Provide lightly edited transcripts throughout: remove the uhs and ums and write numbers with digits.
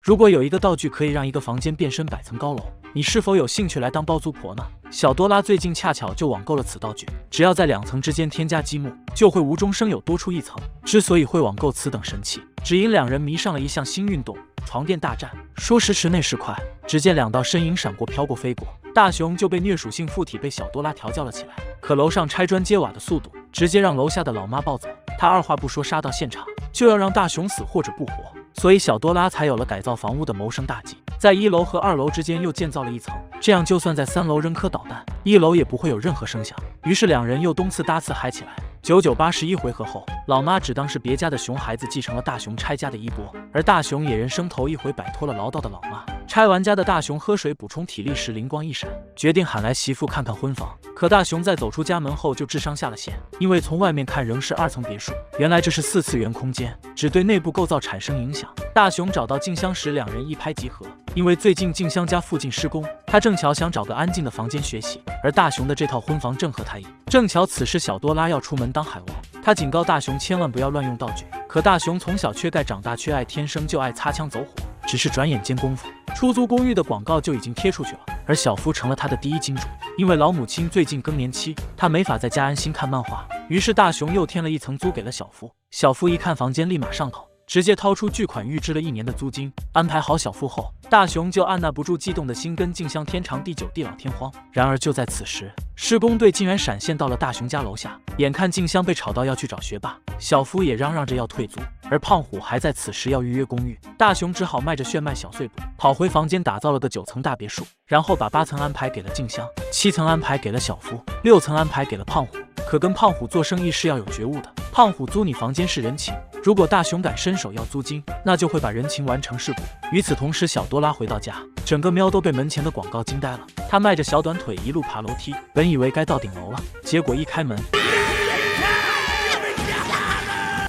如果有一个道具可以让一个房间变身100层高楼，你是否有兴趣来当包租婆呢？小多拉最近恰巧就网购了此道具，只要在2层之间添加积木，就会无中生有多出1层。之所以会网购此等神器，只因两人迷上了一项新运动——床垫大战。说时迟，那时快，只见2道身影闪过，飘过，飞过。大雄就被虐属性附体，被小多拉调教了起来。可楼上拆砖接瓦的速度，直接让楼下的老妈暴走。他二话不说杀到现场，就要让大雄死或者不活。所以小多拉才有了改造房屋的谋生大计，在1楼和2楼之间又建造了1层，这样就算在3楼扔颗导弹，1楼也不会有任何声响。于是两人又东次搭次嗨起来。991回合后，老妈只当是别家的熊孩子，继承了大雄拆家的衣钵，而大雄也人生头一回摆脱了唠叨的老妈。拆完家的大雄喝水补充体力时灵光一闪，决定喊来媳妇看看婚房。可大雄在走出家门后就智商下了线，因为从外面看仍是2层别墅，原来这是4次元空间，只对内部构造产生影响。大雄找到静香时，两人一拍即合，因为最近静香家附近施工，他正巧想找个安静的房间学习，而大雄的这套婚房正合他意。正巧此时小多拉要出门当海王，他警告大雄千万不要乱用道具。可大雄从小缺钙长大缺爱，天生就爱擦枪走火，只是转眼间功夫，出租公寓的广告就已经贴出去了，而小夫成了他的第一金主。因为老母亲最近更年期，他没法在家安心看漫画，于是大雄又添了1层租给了小夫。小夫一看房间立马上头，直接掏出巨款预支了1年的租金。安排好小夫后，大雄就按捺不住激动的心，跟静香天长地久地老天荒。然而就在此时，施工队竟然闪现到了大雄家楼下，眼看静香被吵到要去找学霸，小夫也嚷嚷着要退租，而胖虎还在此时要预约公寓。大雄只好迈着炫迈小碎步跑回房间，打造了个9层大别墅，然后把8层安排给了静香，7层安排给了小夫，6层安排给了胖虎。可跟胖虎做生意是要有觉悟的，胖虎租你房间是人情，如果大雄敢伸手要租金，那就会把人情完成事故。与此同时，小多拉回到家，整个喵都被门前的广告惊呆了。他迈着小短腿一路爬楼梯，本以为该到顶楼了，结果一开门，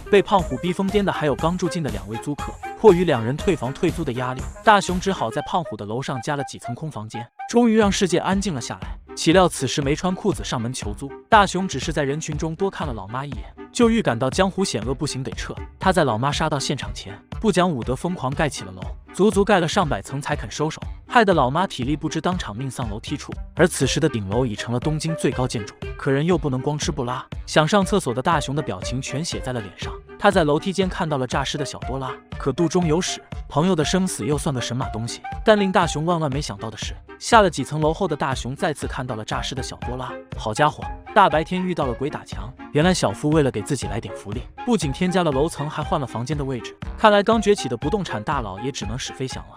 被胖虎逼疯癫的还有刚住进的2位租客。迫于两人退房退租的压力，大雄只好在胖虎的楼上加了几层空房间，终于让世界安静了下来。岂料此时没穿裤子上门求租，大雄只是在人群中多看了老妈一眼，就预感到江湖险恶，不行得撤。他在老妈杀到现场前，不讲武德，疯狂盖起了楼，足足盖了上百层才肯收手，害得老妈体力不支，当场命丧楼梯处。而此时的顶楼已成了东京最高建筑，可人又不能光吃不拉，想上厕所的大雄的表情全写在了脸上。他在楼梯间看到了诈尸的小多拉，可肚中有屎，朋友的生死又算个神马东西？但令大雄万万没想到的是，下了几层楼后的大雄再次看到了诈尸的小多拉。好家伙，大白天遇到了鬼打墙！原来小夫为了给自己来点福利，不仅添加了楼层，还换了房间的位置。看来刚崛起的不动产大佬也只能使飞翔了。